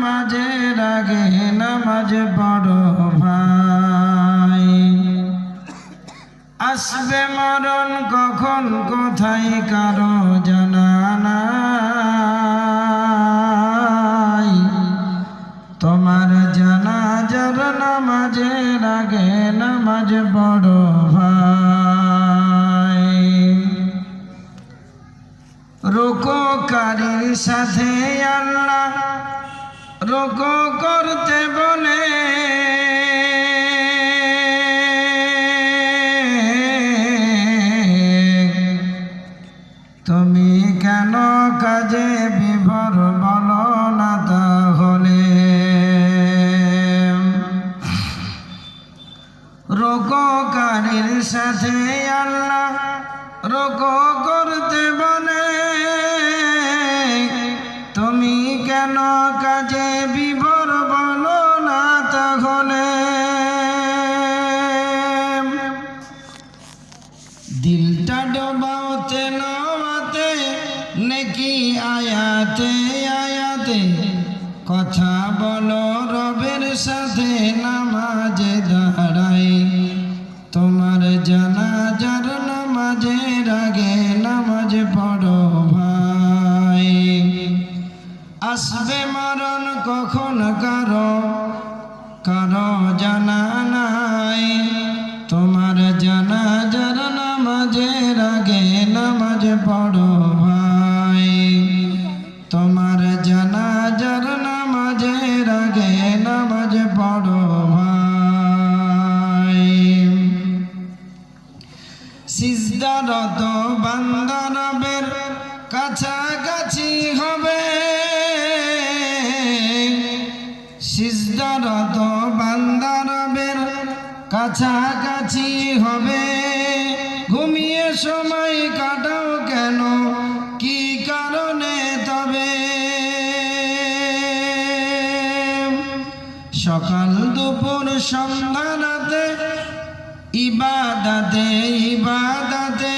নামাজের আগে নামাজ পড়ো ভাই। আসবে মরণ কখন কোথায় কারো জানা নাই। তোমার জানাজার নামাজের আগে নামাজ পড়ো ভাই। রুকুকারীর সাথে আল্লাহ রুকু করতে বলে, তুমি কেন কাজে বিভোর বলো না তাহলে। রুকুকারীর সাথে আল্লাহ রুকু করতে বলে, তুমি কেন কাজে বিভোর বলো না তাহলে। দিলটা ডোবাওতে নওয়াতে নেকি আয়াতে আয়াতে, কথা বলো রবের সাথে নামাজে দাঁড়াই। তোমার জানাজার নামাজের আগে নামাজ পড়ো ভাই। আসবে মরণ কখন কারো কারো জানা নাই। তোমার জানাজার নামাজের আগে নামাজ পড়ো ভাই। তোমার জানাজার নামাজের আগে নামাজ পড়ো ভাই। সিজদারত বান্দা রবের কাছাকাছি হবে। সিজদারত বান্দা রবের কাছাকাছি হবে। ঘুমিয়ে সময় কাটাও কেন, কি কারণে তবে। সকাল দুপুর সন্ধ্যা রাতে ইবাদতে ইবাদতে,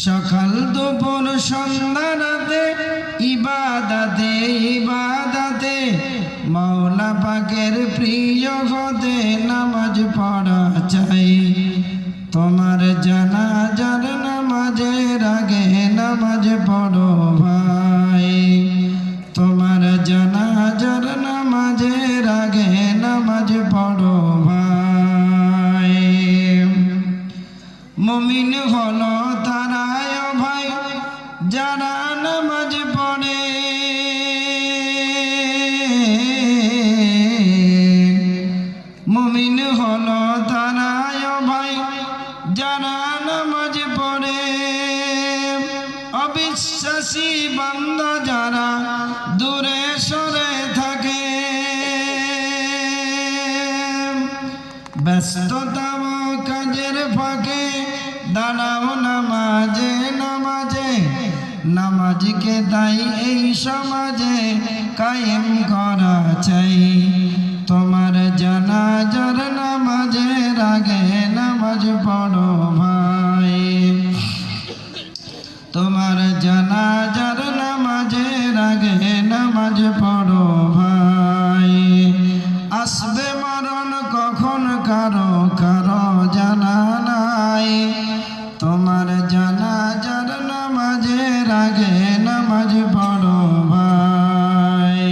সকাল দুপুর সন্ধ্যা রাতে ইবাদতে ইবাদতে, মাওলা পাকের প্রিয় হতে নামাজ পড়া চাই। তোমার জানাজার নামাজের আগে নামাজ পড়ো ভাই। তোমার জানাজার নামাজের আগে নামাজ পড়ো ভাই। মুমিন হলো তারাই ভাই যারা নামাজ পড়ে। মুমিন হলো তারাই ভাই যারা নামাজ পড়ে। অবিশ্বাসী বান্দা যারা দূরে সরে থাকে। ব্যস্ততা কাজের ফাঁকে দাঁড়াও নামাজে নামাজে। নামাজকে তাই এই সমাজে কায়েম করা চাই। তোমার জানাজার নামাজের আগে নামাজ পড়ো ভাই। তোমার জানাজার নামাজের আগে নামাজ পড়ো ভাই। আসবে মরণ কখন কারো কারো জানা নাই। তোমার জানাজার নামাজের আগে নামাজ পড়ো ভাই।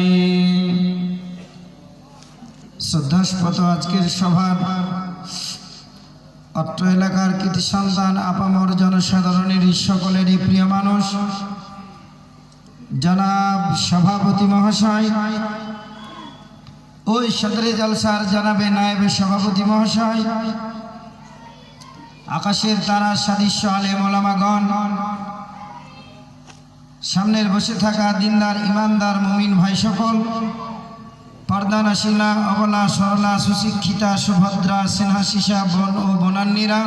শ্রদ্ধাস্পদ আজকের সভার অত্র এলাকার কৃতি সন্তান আপামর জনসাধারণের সকলেরই প্রিয় মানুষ জনাব সভাপতি মহাশয়, ওই সদরে জলসার জানাবে নায়েবে সভাপতি মহাশয়, আকাশের তারা সাদৃশ্য আলেম ওলামাগণ, সামনের বসে থাকা দিনদার ইমানদার মুমিন ভাই সকল, পর্দানাশীলা অবলা সরলা সুশিক্ষিতা সুভদ্রা স্নেহাশিসা বোন ও বোনান্নীরা,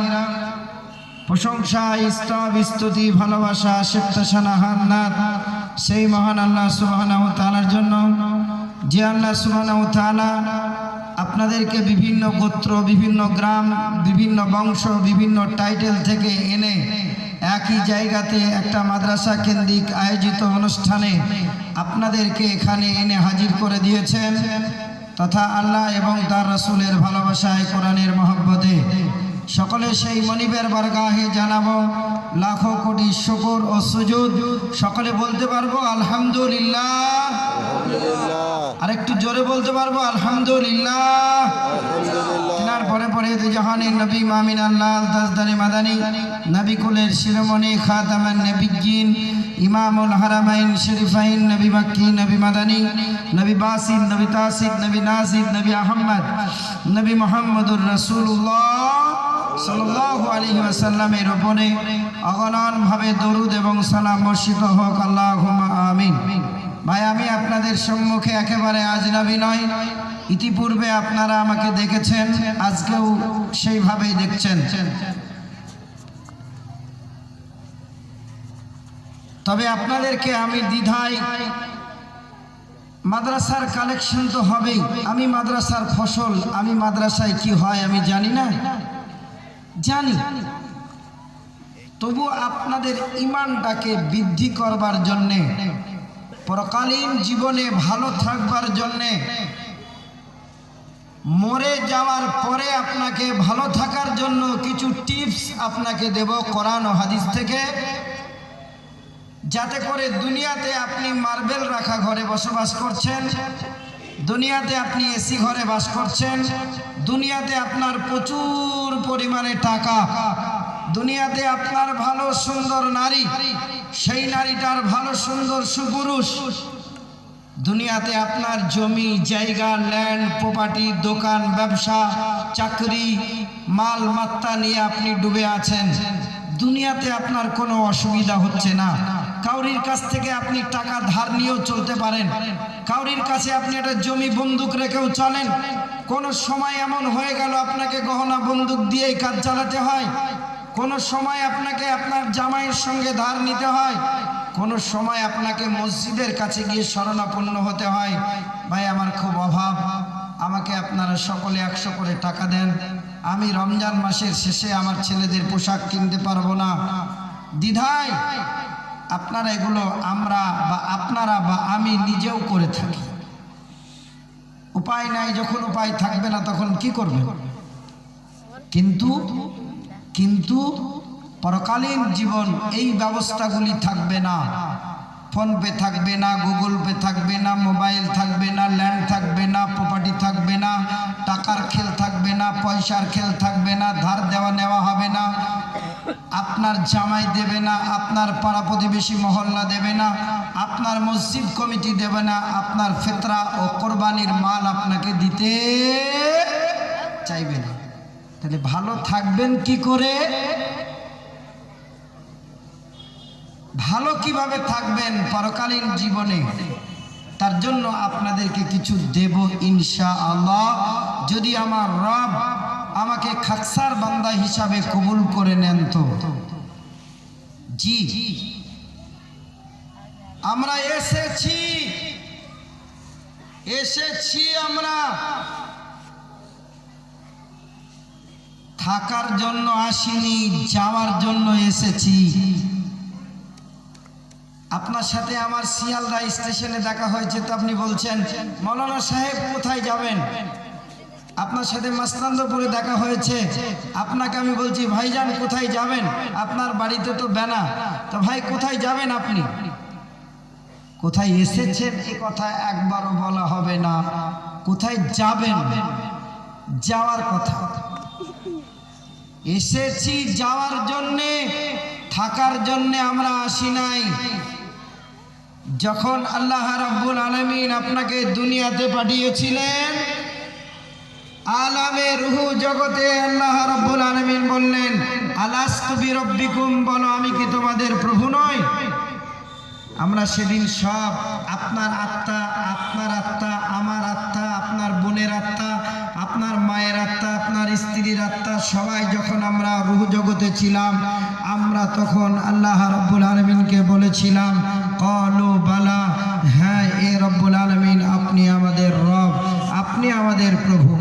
প্রশংসা স্তব স্তুতি ভালোবাসা সেপ্তাসানা হান্নাত সেই মহান আল্লাহ সুবহানাহু ওয়া তাআলার জন্য, যে আল্লাহ সুবহানাহু ওয়া তাআলা আপনাদেরকে বিভিন্ন গোত্র, বিভিন্ন গ্রাম, বিভিন্ন বংশ, বিভিন্ন টাইটেল থেকে এনে একই জায়গাতে একটা মাদ্রাসা কেন্দ্রিক আয়োজিত অনুষ্ঠানে আপনাদেরকে এখানে এনে হাজির করে দিয়েছেন, তথা আল্লাহ এবং তার রাসূলের ভালোবাসায়, কোরআনের মহব্বতে সকলে সেই মনিবের বারগাহে জানাবো লাখো কোটি শুকর ও সুজুদ। সকলে বলতে পারবো আলহামদুলিল্লাহ। আরেকটু জোরে বলতে পারবো আলহামদুলিল্লাহ। তিনার পরে পরে জাহানের নবী মামিন আল্লাহ তাজদারে মাদানী, নবী কুলের শিরোমণি খাতামান নবিয়্যিন, ইমামুল হারামাইন শরীফাইন, নবী মক্কি, নবী মাদানী, নবী বাসির, নবী তাসির, নবী নাসির, নবী আহমদ, নবী মুহাম্মদুর রাসূলুল্লাহ সাল্লাল্লাহু আলাইহি ওয়াসাল্লামের উপরে অগণন ভাবে দরুদ এবং সালাম বর্ষিত হোক, আল্লাহুম্মা আমিন। ভাই, আমি আপনাদের সম্মুখে একেবারে আজনবী নয়। ইতিপূর্বে আপনারা আমাকে দেখেছেন, আজকেও সেইভাবেই দেখছেন। তবে আপনাদেরকে আমি দ্বিধায়, মাদ্রাসার কালেকশন তো হবেই, আমি মাদ্রাসার ফসল, আমি মাদ্রাসায় কি হয় আমি জানি না, জানি। তবু আপনাদের ঈমানটাকে বৃদ্ধি করবার জন্যে, পরকালীন জীবনে ভালো থাকবার জন্যে, মরে যাওয়ার পরে আপনাকে ভালো থাকার জন্য কিছু টিপস আপনাকে দেব কোরআন ও হাদিস থেকে, যাতে করে দুনিয়াতে আপনি মার্বেল রাখা ঘরে বসবাস করছেন, দুনিয়াতে আপনি এসি ঘরে বাস করছেন, দুনিয়াতে আপনার প্রচুর পরিমাণে টাকা, দুনিয়াতে আপনার ভালো সুন্দর নারী, সেই নারীটার ভালো সুন্দর সুপুরুষ, দুনিয়াতে আপনার জমি জায়গা, ল্যান্ড প্রপার্টি, দোকান ব্যবসা, চাকরি, মাল মাত্তা নিয়ে আপনি ডুবে আছেন। দুনিয়াতে আপনার কোনো অসুবিধা হচ্ছে না। কাউরির কাছ থেকে আপনি টাকা ধার নিয়েও চলতে পারেন, কাউরির কাছে আপনি একটা জমি বন্দুক রেখেও চলেন। কোনো সময় এমন হয়ে গেল আপনাকে গহনা বন্দুক দিয়েই কাজ চালাতে হয়, কোনো সময় আপনাকে আপনার জামাইয়ের সঙ্গে ধার নিতে হয়, কোনো সময় আপনাকে মসজিদের কাছে গিয়ে শরণাপন্ন হতে হয়। ভাই, আমার খুব অভাব, আমাকে আপনারা সকলে 100 করে টাকা দেন, আমি রমজান মাসের শেষে আমার ছেলেদের পোশাক কিনতে পারবো না। দ্বিধায় আপনারা এগুলো আপনারা বা আমি নিজেও করে থাকি। উপায় নাই, যখন উপায় থাকবে না তখন কি করবেন? কিন্তু পরকালীন জীবন এই ব্যবস্থাগুলি থাকবে না। ফোন পে থাকবে না, গুগল পে থাকবে না, মোবাইল থাকবে না, ল্যান্ড থাকবে না, প্রপার্টি থাকবে না, টাকার খেল থাকবে না, পয়সার খেল থাকবে না, ধার দেওয়া নেওয়া হবে না, আপনার জামাই দেবে না, আপনার পাড়া প্রতিবেশী মহল্লা দেবে না, আপনার মসজিদ কমিটি দেবে না, আপনার ফিতরা ও কোরবানির মাল আপনাকে দিতে চাইবে না। তাহলে ভালো থাকবেন কি করে? ভালো কিভাবে থাকবেন পরকালীন জীবনে? তার জন্য আপনাদেরকে কিছু দেব ইনশাআল্লাহ, যদি আমার রব আমাকে খাকসার বান্দা হিসাবে কবুল করে নেন তো। জি, আমরা এসেছি আমরা থাকার জন্য আসিনি, যাওয়ার জন্য এসেছি। আপনার সাথে আমার শিয়ালদা স্টেশনে দেখা হয়েছে, তো আপনি বলছেন মৌলানা সাহেব কোথায় যাবেন? আপনার সাথে মাস্তানপুরে দেখা হয়েছে, আপনাকে আমি বলছি ভাইজান কোথায় যাবেন? আপনার বাড়িতে তো বেনা, তো ভাই কোথায় যাবেন? আপনি কোথায় এসেছেন এ কথা একবারও বলা হবে না, কোথায় যাবেন, যাওয়ার কথা। এসেছি যাওয়ার জন্যে, থাকার জন্যে আমরা আসি নাই। যখন আল্লাহ রাব্বুল আলামিন আপনাকে দুনিয়াতে পাঠিয়েছিলেন, আলামে রুহ জগতে আল্লাহ রাব্বুল আলামিন বললেন আলাস্তু বিরব্বিকুম, বলো আমি কি তোমাদের প্রভু নই? আমরা সেদিন সব আপনার আত্মা, আমার আত্মা, আপনার বোনের আত্মা, আপনার মায়ের আত্মা, আপনার স্ত্রীর আত্মা, সবাই যখন আমরা রূহ জগতে ছিলাম, আমরা তখন আল্লাহ রাব্বুল আলামিনকে বলেছিলাম ক্বালু বালা, হ্যাঁ এ রব্বুল আলামিন আপনি আমাদের রব, আপনি আমাদের প্রভু।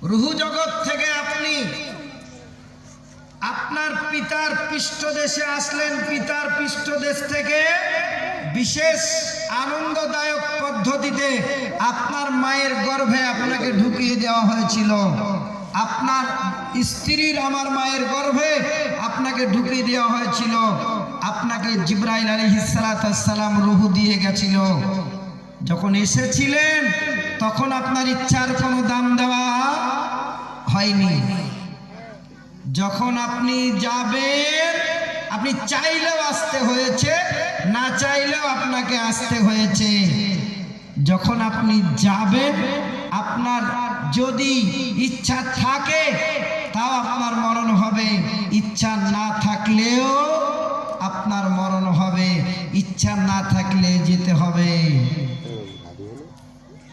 রূহ জগৎ থেকে আপনি আসলেন পিতার পৃষ্ঠদেশ থেকে বিশেষ আনন্দদায়ক পদ্ধতিতে আপনার মায়ের গর্ভে আপনাকে ঢুকিয়ে দেওয়া হয়েছিল। আপনার স্ত্রীর আমার মায়ের গর্ভে আপনাকে ঢুকিয়ে দেওয়া হয়েছিল। আপনাকে জিবরাইল আলাইহিস সালাম রূহ দিয়ে গেছিল। যখন এসেছিলেন তখন আপনার ইচ্ছার কোনো দাম দেওয়া হয়নি। যখন আপনি যাবেন আপনি চাইলেও আসতে হয়েছে, না চাইলেও আপনাকে আসতে হয়েছে। যখন আপনি যাবেন আপনার যদি ইচ্ছা থাকে তাও আপনার মরণ হবে, ইচ্ছা না থাকলেও আপনার মরণ হবে, ইচ্ছা না থাকলে যেতে হবে।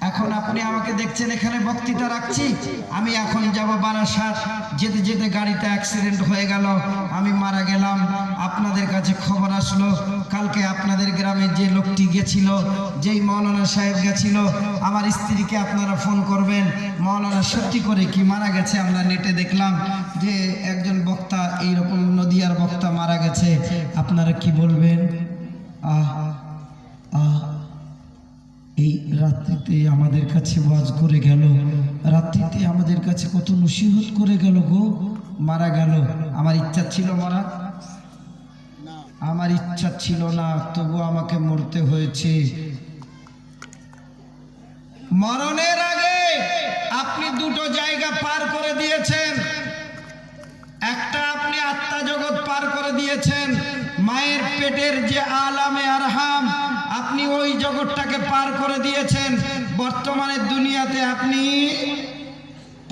এখন আপনি আমাকে দেখছেন এখানে বক্তৃতা রাখছি, আমি এখন যাব বারাসাত, যেতে যেতে গাড়িতে অ্যাক্সিডেন্ট হয়ে গেল, আমি মারা গেলাম। আপনাদের কাছে খবর আসলো কালকে আপনাদের গ্রামে যে লোকটি গেছিল, যেই মৌলানা সাহেব গেছিল, আমার স্ত্রীকে আপনারা ফোন করবেন, মৌলানা সত্যি করে কি মারা গেছে। আমরা নেটে দেখলাম যে একজন বক্তা, এইরকম নদিয়ার বক্তা মারা গেছে, আপনারা কি বলবেন? আহ আহ এই রাত্রিতে আমাদের কাছে ওয়াজ করে গেল, রাত্রিতে আমাদের কাছে কত নসিহত করে গেল গো, মারা গেল। আমার ইচ্ছা ছিল মরা? আমার ইচ্ছা ছিল না, তবু আমাকে মরতে হয়েছে। মরণের আগে আপনি দুটো জায়গা পার করে দিয়েছেন। একটা আপনি আত্মা জগৎ পার করে দিয়েছেন, মায়ের পেটের যে আলামে আরহাম, আপনি ওই জগৎটাকে পার করে দিয়েছেন। বর্তমানে দুনিয়াতে আপনি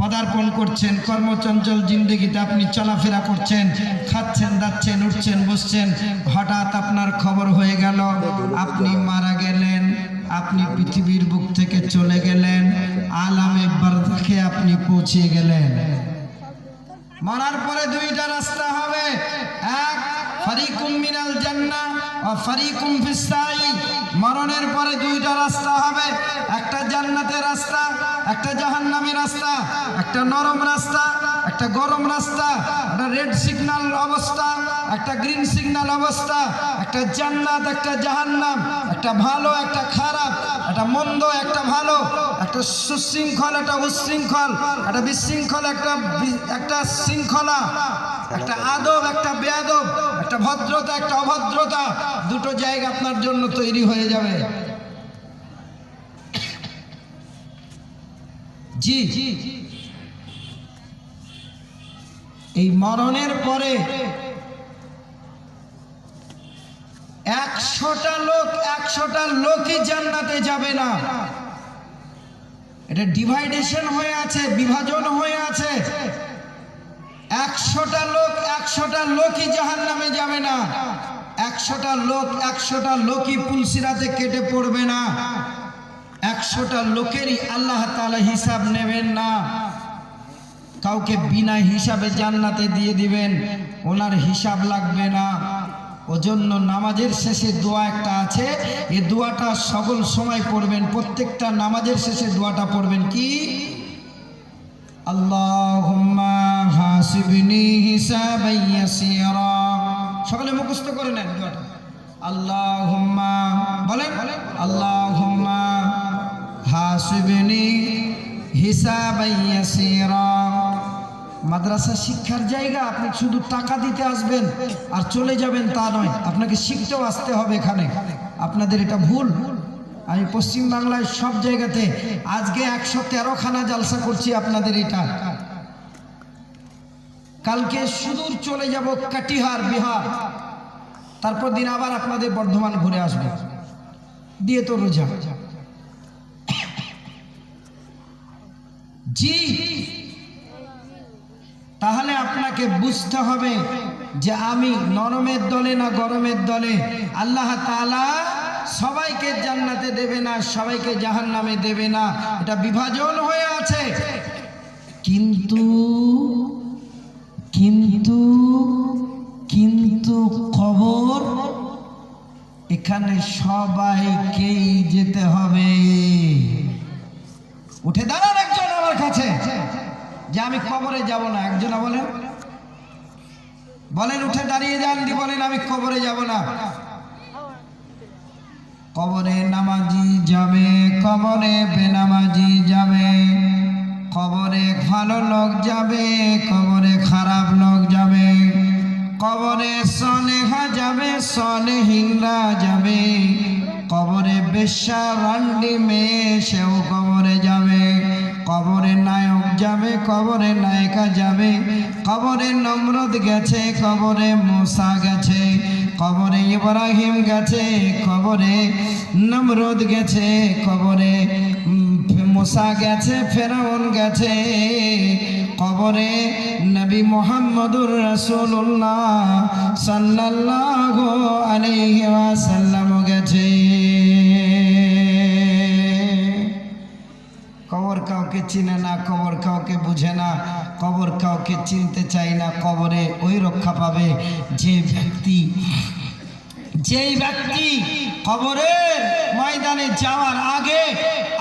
পদার্পণ করছেন, কর্মচঞ্চল জিন্দগিতে আপনি চলাফেরা করছেন, খাচ্ছেন, দাচ্ছেন, উঠছেন, বসছেন। হঠাৎ আপনার খবর হয়ে গেল আপনি মারা গেলেন, আপনি পৃথিবীর বুক থেকে চলে গেলেন, আলামে বারজাখে আপনি পৌঁছে গেলেন। মরার পরে দুইটা রাস্তা হবে, এক ফারিকুম মিনাল জান্নাহ ওয়া ফারিকুম ফিস সাই। মরণের পরে দুইটা রাস্তা হবে, একটা জান্নাতের রাস্তা, একটা জাহান্নামের রাস্তা, একটা নরম রাস্তা, একটা গরম রাস্তা, একটা রেড সিগন্যাল অবস্থা, একটা গ্রিন সিগন্যাল অবস্থা, একটা জান্নাত, একটা জাহান্নাম, একটা ভালো, একটা খারাপ, একটা মন্দ, একটা ভালো, একটা সুশৃঙ্খল, একটা উচ্ছৃঙ্খল, একটা বিশৃঙ্খল, একটা শৃঙ্খলা, একটা আদব, একটা বেয়াদব, একটা ভদ্রতা, একটা অভদ্রতা। দুটো জায়গা আপনার জন্য তৈরি হয়ে যাবে। জি, এই মরণের পরে 100টা লোকই জান্নাতে যাবে না। এটা ডিভাইডেশন হয়ে আছে, বিভাজন হয়ে আছে। 100টা লোকই জাহান্নামে যাবে না। 100টা লোকই পুলসিরাতে কেটে পড়বে না। 100টা লোকেরই আল্লাহ তাআলা হিসাব নেবেন না। কাউকে বিনা হিসাবে জান্নাতে দিয়ে দিবেন, ওনার হিসাব লাগবে না। ওজন্য নামাজের শেষে দোয়া একটা আছে, এই দোয়াটা সকল সময় পড়বেন। প্রত্যেকটা নামাজের শেষে দোয়াটা পড়বেন কি? আল্লাহুম্মা হাসিবনি হিসাবান ইয়াসীরা। সকলে মুখস্থ করে নেন দোয়াটা। আল্লাহুম্মা বলেন, আল্লাহুম্মা হাসিবনি হিসাবান ইয়াসীরা। মাদ্রাসা শিক্ষার জায়গা, আপনি শুধু টাকা দিতে আসবেন আর চলে যাবেন তা নয়, আপনাকে শিখতেও আসতে হবে এখানে। আপনাদের এটা ভুল। আমি পশ্চিমবাংলায় সব জায়গাতে আজকে 113খানা জালসা করছি আপনাদের এটা। কালকে সুদূর চলে যাব কাটিহার, বিহার, তারপর দিন আবার আপনাদের বর্ধমান ঘুরে আসবো, দিয়ে তো রোজা। জি, তাহলে আপনাকে বুঝতে হবে যে আমি নরমের দলে না গরমের দলে। আল্লাহ তাআলা সবাইকে জান্নাতে দেবে না, সবাইকে জাহান্নামে দেবে না, এটা বিভাজন হয়ে আছে। কিন্তু কিন্তু কিন্তু খবর, এখানে সবাইকেই যেতে হবে। উঠে দাঁড়ান একজন আমার কাছে যে আমি কবরে যাব না, একজন বলেন। বলেন উঠে দাঁড়িয়ে যান, দি বলেন আমি কবরে যাব না। কবরে নামাজি যাবে, কবরে বেনামাজি যাবে, কবরে ভালো লোক যাবে, কবরে খারাপ লোক যাবে, কবরে সলেহা যাবে, সলেহীনরা যাবে, কবরে বেশ্যা রান্ডি মেয়ে সেও কবরে যাবে, কবরে নায়ক যাবে, কবরে নায়িকা যাবে, কবরে নমরুদ গেছে, কবরে মুসা গেছে, কবরে ইব্রাহিম গেছে, কবরে নমরুদ গেছে, কবরে মুসা গেছে, ফেরাউন গেছে, কবরে নবী মুহাম্মদুর রাসূলুল্লাহ সাল্লাল্লাহু আলাইহি ওয়াসাল্লাম গেছে। কবর কাউকে চিনে না, কবর কাউকে বুঝে না, কবর কাউকে চিনতে চাই না। কবরে ওই রক্ষা পাবে যেই ব্যক্তি কবরের ময়দানে যাওয়ার আগে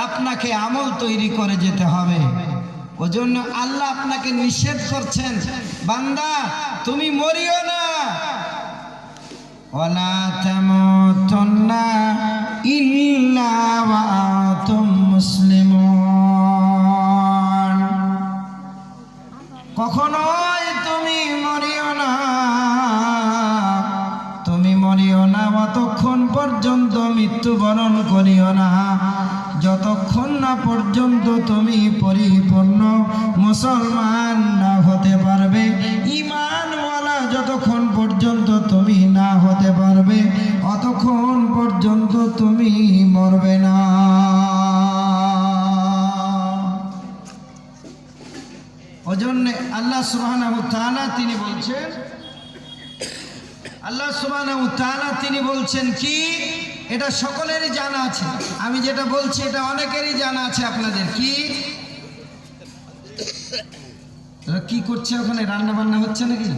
আপনাকে আমল তৈরি করে যেতে হবে। ওজন্য আল্লাহ আপনাকে নিষেধ করছেন, বান্দা তুমি মরিও না, ওয়ালা তামুতুন্না ইল্লা ওয়া আনতুম মুসলিমুন। কখনোই তুমি মরিও না, তুমি মরিও না অতক্ষণ পর্যন্ত মৃত্যুবরণ করিও না, যতক্ষণ না পর্যন্ত তুমি পরিপূর্ণ মুসলমান না হতে পারবে, ঈমানওয়ালা যতক্ষণ পর্যন্ত তুমি না হতে পারবে অতক্ষণ পর্যন্ত তুমি মরবে না। ওজন্য আল্লাহ সুবহানাহু ওয়া তাআলা তিনি বলছেন, আল্লাহ সুবহানাহু ওয়া তাআলা তিনি বলছেন কি, এটা সকলেরই জানা আছে, আমি যেটা বলছি এটা অনেকেরই জানা আছে। আপনাদের কি কি করছে ওখানে, রান্না বান্না হচ্ছে নাকি?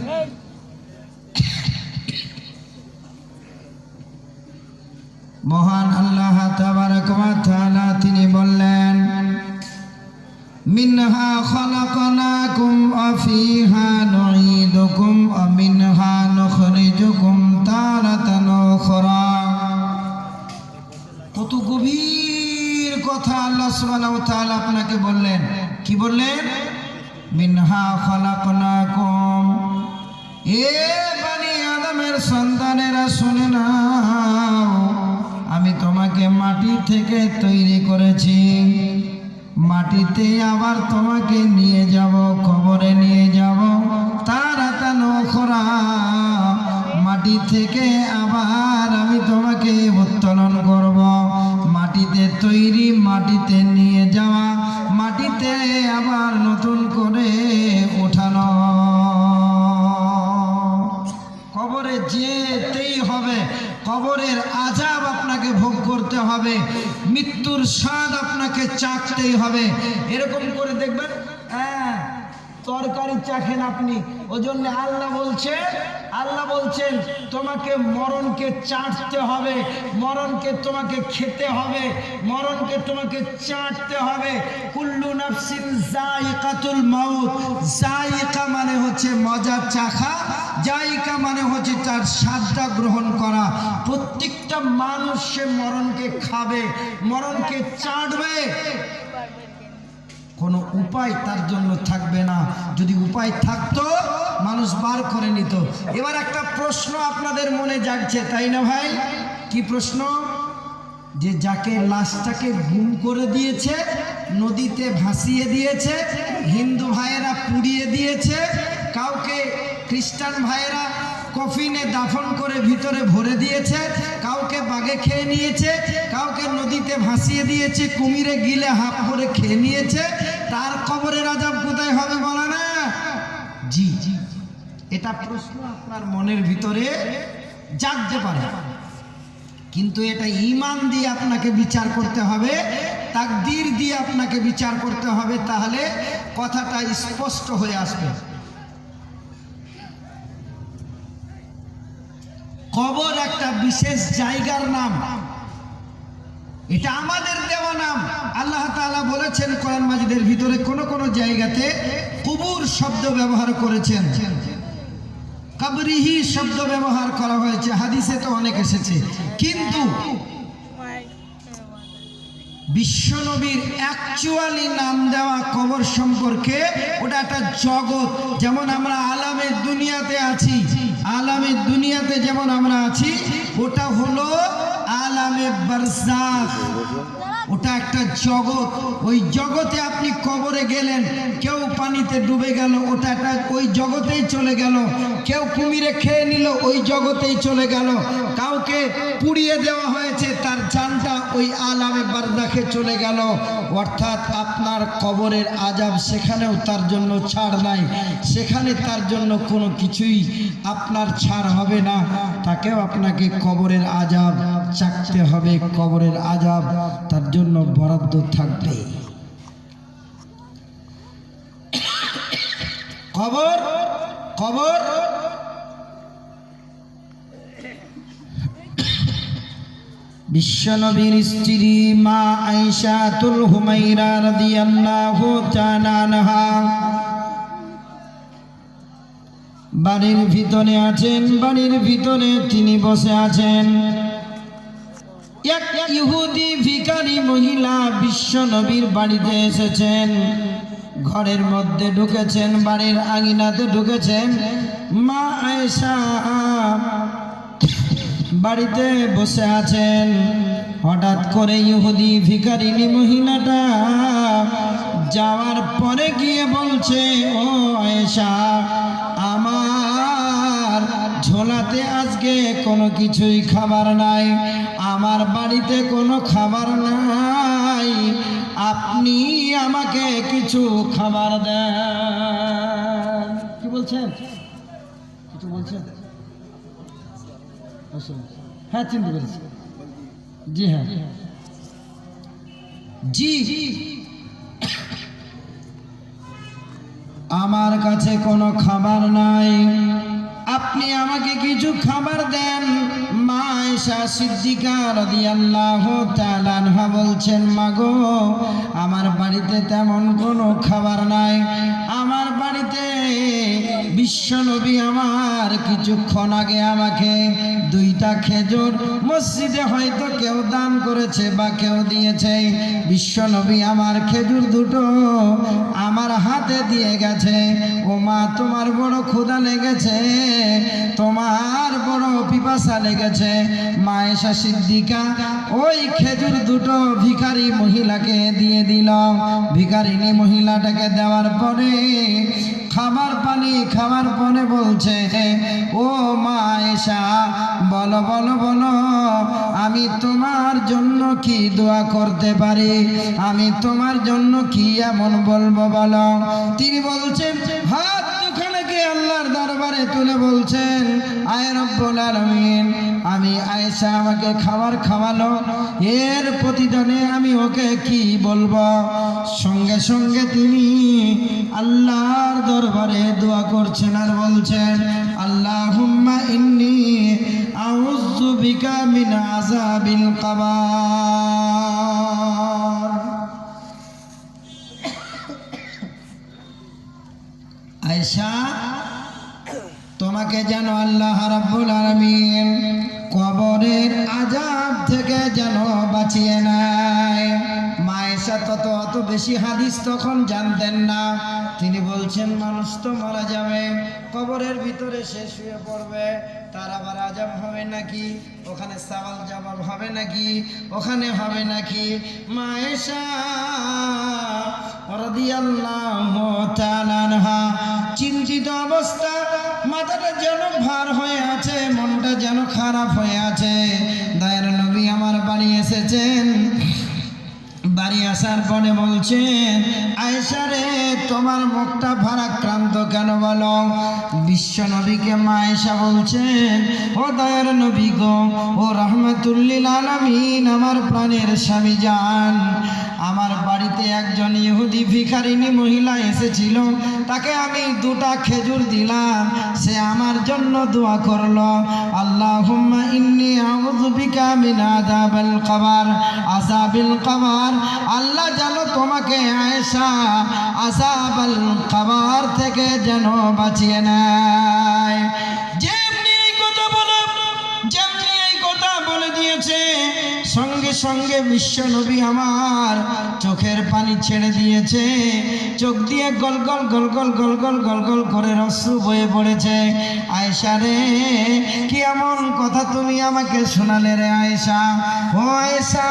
মহান আল্লাহ তাবারাক ওয়া তাআলা তিনি বললেন, মিনহা খালাকনাকুম ওয়া ফিহা নুঈদুকুম ওয়া মিনহা নুখরিজুকুম তারাতান উখরা। কত গভীর কথা আল্লাহ সুবহানাহু ওয়া তাআলা আপনাকে বললেন। কি বললেন? মিনহা খালাকনাকুম, এ বনি আদমের সন্তানেরা শুনে নাও, আমি তোমাকে মাটি থেকে তৈরি করেছি, মাটিতে আবার তোমাকে নিয়ে যাব, কবরে নিয়ে যাব, তারাতান উখরা, মাটি থেকে আবার আমি তোমাকে উত্তোলন করব। মাটিতে তৈরি, মাটিতে নিয়ে যাওয়া, মাটিতে আবার নতুন করে ওঠানো। কবরে যেতেই হবে, কবরের আযাব আপনাকে ভোগ করতে হবে, মৃত্যুর স্বাদ আপনাকে চাখতেই হবে। এরকম করে দেখবেন তরকারি চাখেন আপনি। ওই জন্য আল্লাহ বলছেন তোমাকে মরণকে চাটতে হবে, মরণকে তোমাকে খেতে হবে, মরণকে তোমাকে চাটতে হবে। কুল্লু নাফসিন যায়িকাতুল মাউত, যায়িকা মানে হচ্ছে মজা চাখা, যায়িকা মানে হচ্ছে তার স্বাদটা গ্রহণ করা। প্রত্যেকটা মানুষ সে মরণকে খাবে, মরণকে চাটবে, কোনো উপায় তার জন্য থাকবে না। যদি উপায় থাকতো মানুষ বার করে নিত। এবার একটা প্রশ্ন আপনাদের মনে জাগছে, তাই না ভাই? কি প্রশ্ন? যে যাকে লাশটাকে গুম করে দিয়েছে, নদীতে ভাসিয়ে দিয়েছে, হিন্দু ভাইয়েরা পুড়িয়ে দিয়েছে, কাউকে খ্রিস্টান ভাইয়েরা কফিনে দাফন করে ভিতরে ভরে দিয়েছে, কাউকে বাঘে খেয়ে নিয়েছে, কাউকে নদীতে ভাসিয়ে দিয়েছে, কুমিরে গিলে হাফ করে খেয়ে নিয়েছে, তার কবরের আযাব কোথায় হবে বলে না? জি, এটা প্রশ্ন আপনার মনের ভিতরে জাগতে পারে, কিন্তু এটা ঈমান দিয়ে আপনাকে বিচার করতে হবে, তাকদীর দিয়ে আপনাকে বিচার করতে হবে, তাহলে কথাটা স্পষ্ট হয়ে আসবে। কবর একটা বিশেষ জায়গার নাম, এটা আমাদের দেওয়া নাম। আল্লাহ তাআলা বলেছেন কোরআন মাজিদের ভিতরে কোন কোন জায়গাতে কুবুর শব্দ ব্যবহার করেছেন। কবরিহি শব্দ ব্যবহার করা হয়েছে, হাদিসে তো অনেক এসেছে, কিন্তু বিশ্বনবীর অ্যাকচুয়ালি নাম দেওয়া কবর সম্পর্কে ওটা একটা জগৎ। যেমন আমরা আলামে দুনিয়াতে আছি, আলামে দুনিয়াতে যেমন আমরা আছি, ওটা হলো আলামে বারজাখ, ওটা একটা জগৎ। ওই জগতে আপনি কবরে গেলেন, কেউ পানিতে ডুবে গেল, ওটা একটা ওই জগতেই চলে গেল। কেউ কুমিরে খেয়ে নিল, ওই জগতেই চলে গেল। কাউকে পুড়িয়ে দেওয়া হয়েছে, তার জানটা ওই আলামে বারজাখে চলে গেল। অর্থাৎ আপনার কবরের আযাব, সেখানেও তার জন্য ছাড় নাই, সেখানে তার জন্য কোনো কিছুই আপনার ছাড় হবে না। তাকেও আপনাকে কবরের আযাব চাকতে হবে, কবরের আযাব তার জন্য বরাদ্দ থাকবে। কবর কবর বিশ্বনবীর স্ত্রী মা আয়েশাতুল হুমায়রা রাদিয়াল্লাহু তাআলা আনহা বাড়ির ভিতরে আছেন, বাড়ির ভিতরে তিনি বসে আছেন। এক ইহুদি ভিখারি মহিলা বিশ্বনবীর বাড়িতে এসেছেন, ঘরের মধ্যে ঢুকেছেন, বাড়ির আঙিনাতে ঢুকেছেন। মা আয়েশা বাড়িতে বসে আছেন। হঠাৎ করে ইহুদি ভিখারিনী মহিলাটা যাওয়ার পরে গিয়ে বলছে, ও আয়েশা, আমার ঝোলাতে আজকে কোনো কিছুই খাবার নাই, আমার বাড়িতে কোনো খাবার নাই, আপনি আমাকে কিছু খাবার দেন। কি বলছেন? কিছু বলছেন? হ্যাঁ, চিনতে পেরেছি। জি হ্যাঁ, জি, আমার কাছে কোনো খাবার নাই, আপনি আমাকে কিছু খাবার দেন। মা আয়েশা সিদ্দিকা রাদিয়াল্লাহু তাআলা আনহা বলছেন, মাগো, আমার বাড়িতে তেমন কোনো খাবার নাই, আমার বাড়িতে বিশ্বনবী আমার কিছুক্ষণ আগে আমাকে 2টা খেজুর মসজিদে হয়তো কেউ দান করেছে বা কেউ দিয়েছে, বিশ্বনবী আমার খেজুর 2টো আমার হাতে দিয়ে গেছে। ও মা, তোমার বড় ক্ষুধা লেগেছে, তোমার বড় পিপাসা লেগেছে। মা আয়েশা সিদ্দিকা ওই খেজুর 2টো ভিখারি মহিলাকে দিয়ে দিল। ভিখারিনী মহিলাটাকে দেওয়ার পরে খাবার পানি খাওয়ার পরে বলছে, ও মা আয়েশা, বলো বলো বলো, আমি তোমার জন্য কি দোয়া করতে পারি, আমি তোমার জন্য কি এমন বলবো বলো। তিনি বলছেন, হাত দুখানাকে আল্লাহর দরবারে তুলে বলছেন, আয় রব্বুল আলামিন, আমি আয়েশা আমাকে খাবার খাওয়ালো, এর প্রতিদানে আমি ওকে কি বলবো। সঙ্গে সঙ্গে তিনি আল্লাহর দরবারে দোয়া করছেন আর বলছেন, আল্লাহুম্মা ইন্নী আউযু বিকা মিন আযাবিল কবর। আয়েশা, তোমাকে যেন আল্লাহ রাব্বুল আলামিন কবরের আযাব থেকে যেন বাঁচিয়ে নেয়। মা আয়েশা অত বেশি হাদিস তখন জানতেন না। তিনি বলছেন, মানুষ তো মারা যাবে, কবরের ভিতরে সে শুয়ে পড়বে, তার আবার আযাব হবে নাকি, ওখানে সওয়াল জবাব হবে নাকি, ওখানে হবে নাকি। মা আয়েশা রাদিয়াল্লাহু তাআলা আনহা চিন্তিত অবস্থা, মাথাটা যেন ভার হয়ে আছে, মনটা যেন খারাপ হয়ে আছে। দয়ার নবী আমার বাড়ি এসেছেন, বাড়ি আসার পরে বলছেন, আয়েশা রে, তোমার মুখটা ভারাক্রান্ত কেন বলো। বিশ্ব নবীকে মা আয়েশা বলছেন, ও দয়ার নবী গো, ও রাহমাতুল লিল আলামিন, আমার প্রাণের স্বামী জান, আমার বাড়িতে একজন ইহুদি ভিখারিনী মহিলা এসেছিল, তাকে আমি 2টা খেজুর দিলাম, সে আমার জন্য দোয়া করলো, আল্লাহুম্মা ইন্নী আউযু বিকা মিন আযাবিল কবর, আযাবিল কবর, আল্লাহ যেন তোমাকে আয়েশা আযাবাল কবর থেকে যেন বাঁচিয়ে নেয়। সঙ্গে সঙ্গে বিশ্ব নবী আমার চোখের পানি ছেড়ে দিয়েছে, চোখ দিয়ে গল গল গল গল গল গল গল গল করে অশ্রু বয়ে পড়েছে। আয়েশা রে, কি এমন কথা তুমি আমাকে শোনালে রে আয়েশা? ও আয়েশা,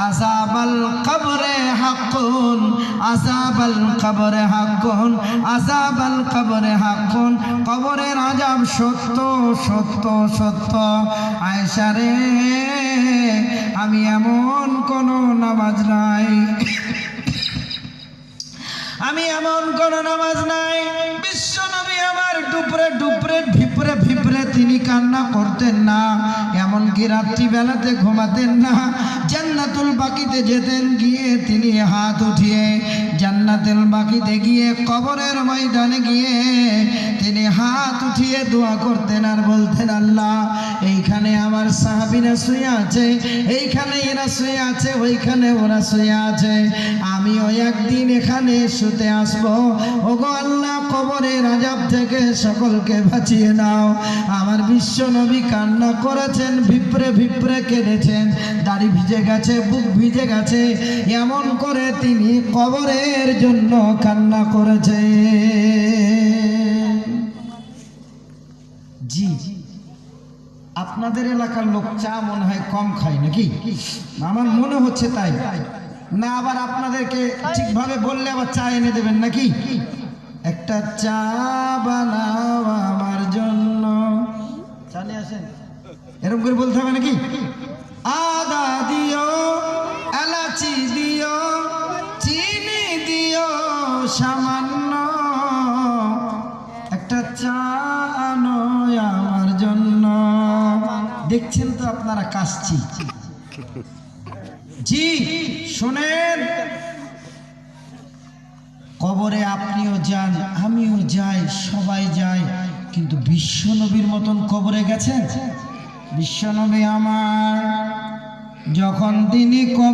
আযাবাল কবরে হাক্কুন, আযাবাল কবরে হাক্কুন, আযাবাল কবরে হাক্কুন। কবরের আযাব সত্য সত্য সত্য। আয়েশা রে, আমি এমন কোন নামাজ নাই, আমি এমন কোন নামাজ নাই। বিশ্ব নবী আমার ডুবরে ডুবরে ভিপরে ভিপরে তিনি কান্না করতেন না, এমনকি রাত্রিবেলাতে ঘুমাতেন না। জান্নাতুল বাকিতে যেতেন, গিয়ে তিনি হাত উঠিয়ে জান্নাতুল বাকিতে গিয়ে কবরের ময়দানে গিয়ে তিনি হাত উঠিয়ে দোয়া করতেন আর বলতেন, আল্লাহ এইখানে আমার সাহাবীরা শুয়ে আছে, এইখানে এরা শুয়ে আছে, ওইখানে ওরা শুয়ে আছে, আমিও একদিন এখানে শুতে আসবো। ওগো আল্লাহ, কবরের আযাব থেকে সকলকে বাঁচিয়ে নাও। আমার বিশ্ব নবী কান্না করেছেন, ভিপরে ভিপরে কেঁদেছেন, দাড়ি ভিজে গেছে, বুক ভিজে গেছে, এমন করে তিনি কবরের জন্য কান্না করেছে। জি, আপনাদের এলাকার লোক চা মনে হয় কম খায় নাকি? আমার মনে হচ্ছে তাই না। আবার আপনাদেরকে ঠিকভাবে বললে আবার চা এনে দেবেন নাকি? একটা চা বানাও আমার জন্য, চা নিয়ে আসেন, এরকম করে বলতে হবে নাকি? আদা দিও, এলাচি দিও, চিনি দিও সামান্য, একটা চা আনো আমার জন্য। দেখছেন তো আপনারা কাশছি। জি শোনেন, কবরে আপনিও যান, আমিও যাই, সবাই যায়, কিন্তু বিশ্ব নবীর মতন কবরে গেছেন? বিশ্ব নবী আমার যখন তিনি